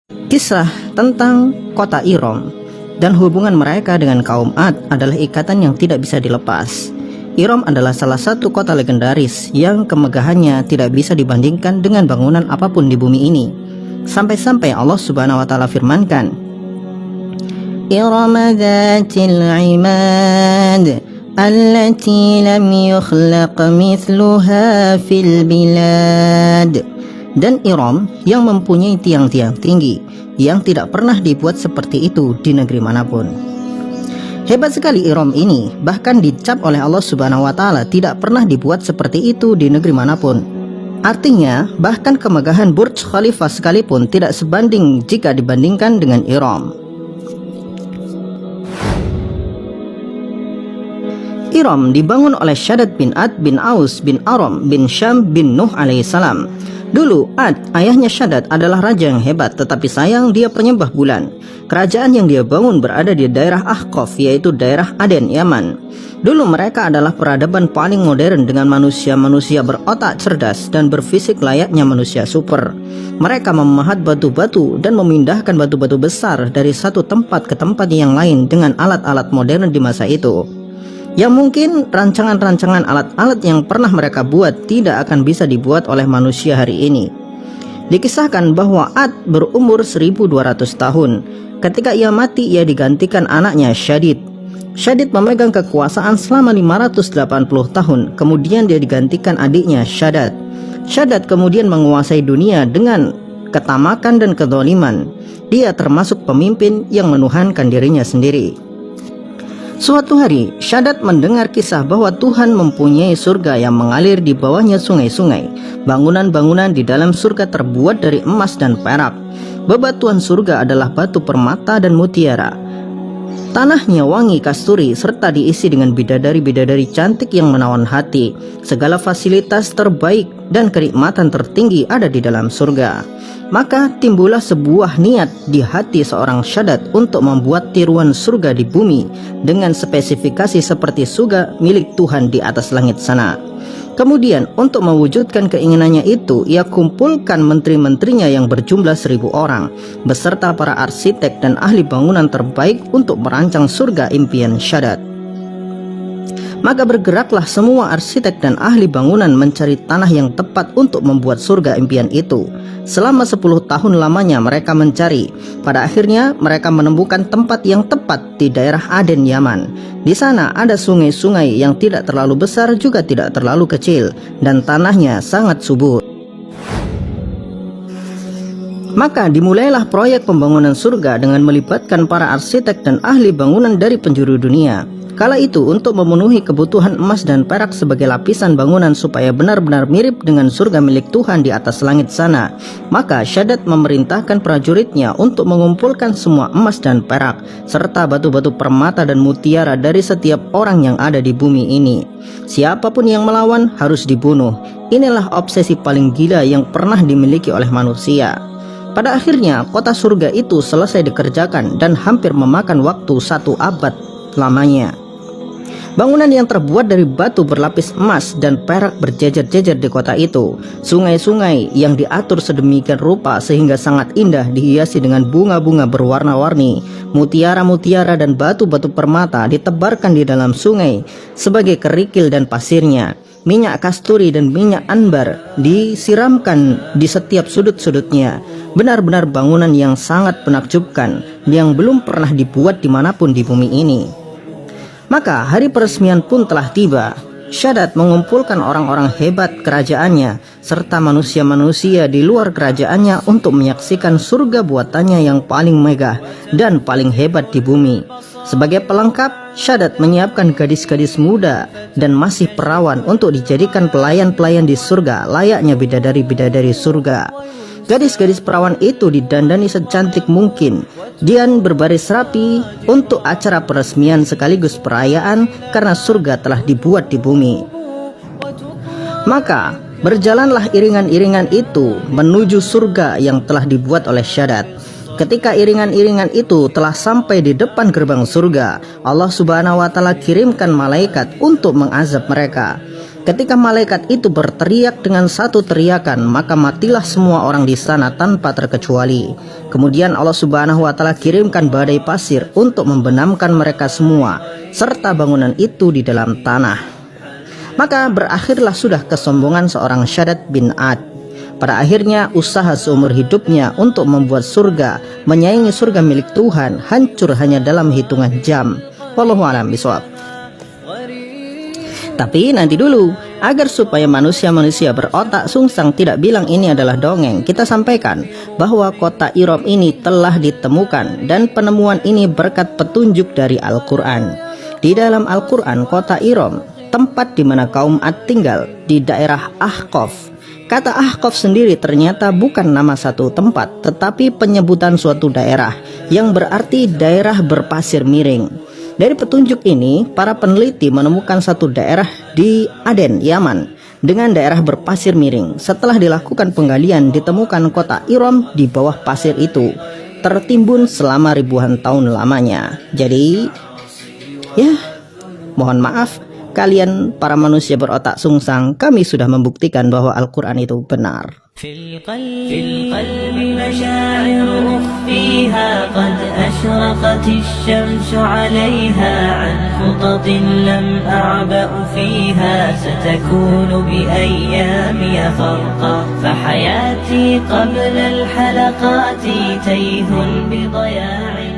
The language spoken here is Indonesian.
Kisah tentang kota Iram dan hubungan mereka dengan kaum Ad adalah ikatan yang tidak bisa dilepas. Iram adalah salah satu kota legendaris yang kemegahannya tidak bisa dibandingkan dengan bangunan apapun di bumi ini. Sampai-sampai Allah Subhanahu wa taala firmankan, Iram dzatil imad allati lam yukhlaq mithluha fil bilad. Dan Iram yang mempunyai tiang-tiang tinggi yang tidak pernah dibuat seperti itu di negeri manapun. Hebat sekali Iram ini, bahkan dicap oleh Allah Subhanahu wa taala tidak pernah dibuat seperti itu di negeri manapun. Artinya, bahkan kemegahan Burj Khalifa sekalipun tidak sebanding jika dibandingkan dengan Iram. Iram dibangun oleh Shaddad bin Ad bin Aus bin Aram bin Syam bin Nuh alaihissalam. Dulu Ad, ayahnya Shaddad, adalah raja yang hebat, tetapi sayang dia penyembah bulan. Kerajaan yang dia bangun berada di daerah Ahqaf, yaitu daerah Aden, Yaman. Dulu mereka adalah peradaban paling modern dengan manusia-manusia berotak cerdas dan berfisik layaknya manusia super. Mereka memahat batu-batu dan memindahkan batu-batu besar dari satu tempat ke tempat yang lain dengan alat-alat modern di masa itu. Yang mungkin rancangan-rancangan alat-alat yang pernah mereka buat tidak akan bisa dibuat oleh manusia hari ini. Dikisahkan bahwa Ad berumur 1200 tahun. Ketika ia mati, ia digantikan anaknya Syadid. Syadid memegang kekuasaan selama 580 tahun. Kemudian dia digantikan adiknya Shaddad. Shaddad kemudian menguasai dunia dengan ketamakan dan kezaliman. Dia termasuk pemimpin yang menuhankan dirinya sendiri. Suatu hari, Shaddad mendengar kisah bahwa Tuhan mempunyai surga yang mengalir di bawahnya sungai-sungai. Bangunan-bangunan di dalam surga terbuat dari emas dan perak. Bebatuan surga adalah batu permata dan mutiara. Tanahnya wangi kasturi serta diisi dengan bidadari-bidadari cantik yang menawan hati. Segala fasilitas terbaik dan kenikmatan tertinggi ada di dalam surga. Maka timbullah sebuah niat di hati seorang Shaddad untuk membuat tiruan surga di bumi dengan spesifikasi seperti surga milik Tuhan di atas langit sana. Kemudian untuk mewujudkan keinginannya itu, ia kumpulkan menteri-menterinya yang berjumlah 1000 orang beserta para arsitek dan ahli bangunan terbaik untuk merancang surga impian Shaddad. Maka bergeraklah semua arsitek dan ahli bangunan mencari tanah yang tepat untuk membuat surga impian itu. Selama 10 tahun lamanya mereka mencari. Pada akhirnya mereka menemukan tempat yang tepat di daerah Aden, Yaman. Di sana ada sungai-sungai yang tidak terlalu besar juga tidak terlalu kecil, dan tanahnya sangat subur. Maka dimulailah proyek pembangunan surga dengan melibatkan para arsitek dan ahli bangunan dari penjuru dunia. Kala itu untuk memenuhi kebutuhan emas dan perak sebagai lapisan bangunan supaya benar-benar mirip dengan surga milik Tuhan di atas langit sana, maka Shaddad memerintahkan prajuritnya untuk mengumpulkan semua emas dan perak serta batu-batu permata dan mutiara dari setiap orang yang ada di bumi ini. Siapapun yang melawan harus dibunuh. Inilah obsesi paling gila yang pernah dimiliki oleh manusia. Pada akhirnya kota surga itu selesai dikerjakan dan hampir memakan waktu 1 abad lamanya. Bangunan yang terbuat dari batu berlapis emas dan perak berjejer-jejer di kota itu. Sungai-sungai yang diatur sedemikian rupa sehingga sangat indah dihiasi dengan bunga-bunga berwarna-warni. Mutiara-mutiara dan batu-batu permata ditebarkan di dalam sungai sebagai kerikil dan pasirnya. Minyak kasturi dan minyak ambar disiramkan di setiap sudut-sudutnya. Benar-benar bangunan yang sangat menakjubkan yang belum pernah dibuat dimanapun di bumi ini. Maka hari peresmian pun telah tiba. Shaddad mengumpulkan orang-orang hebat kerajaannya serta manusia-manusia di luar kerajaannya untuk menyaksikan surga buatannya yang paling megah dan paling hebat di bumi. Sebagai pelengkap, Shaddad menyiapkan gadis-gadis muda dan masih perawan untuk dijadikan pelayan-pelayan di surga layaknya bidadari-bidadari surga. Gadis-gadis perawan itu didandani secantik mungkin dan berbaris rapi untuk acara peresmian sekaligus perayaan karena surga telah dibuat di bumi. Maka berjalanlah iringan-iringan itu menuju surga yang telah dibuat oleh Shaddad. Ketika iringan-iringan itu telah sampai di depan gerbang surga, Allah Subhanahu wa taala kirimkan malaikat untuk mengazab mereka. Ketika malaikat itu berteriak dengan satu teriakan, maka matilah semua orang di sana tanpa terkecuali. Kemudian Allah Subhanahu wa Ta'ala kirimkan badai pasir untuk membenamkan mereka semua serta bangunan itu di dalam tanah. Maka berakhirlah sudah kesombongan seorang Shaddad bin Ad. Pada akhirnya usaha seumur hidupnya untuk membuat surga, menyaingi surga milik Tuhan, hancur hanya dalam hitungan jam. Wallahu a'lam bishawab. Tapi nanti dulu, agar supaya manusia-manusia berotak sungsang tidak bilang ini adalah dongeng, kita sampaikan bahwa kota Iram ini telah ditemukan dan penemuan ini berkat petunjuk dari Al-Quran. Di dalam Al-Quran, kota Iram, tempat di mana kaum Ad tinggal, di daerah Ahqaf. Kata Ahqaf sendiri ternyata bukan nama satu tempat, tetapi penyebutan suatu daerah yang berarti daerah berpasir miring. Dari petunjuk ini, para peneliti menemukan satu daerah di Aden, Yaman, dengan daerah berpasir miring. Setelah dilakukan penggalian, ditemukan kota Iram di bawah pasir itu, tertimbun selama ribuan tahun lamanya. Jadi, ya, mohon maaf, kalian para manusia berotak sungsang, kami sudah membuktikan bahwa Al-Quran itu benar. في القلب مشاعر أخفيها قد أشرقت الشمس عليها عن خطط لم أعبأ فيها ستكون بأيامي فرقا فحياتي قبل الحلقات تيه بضياع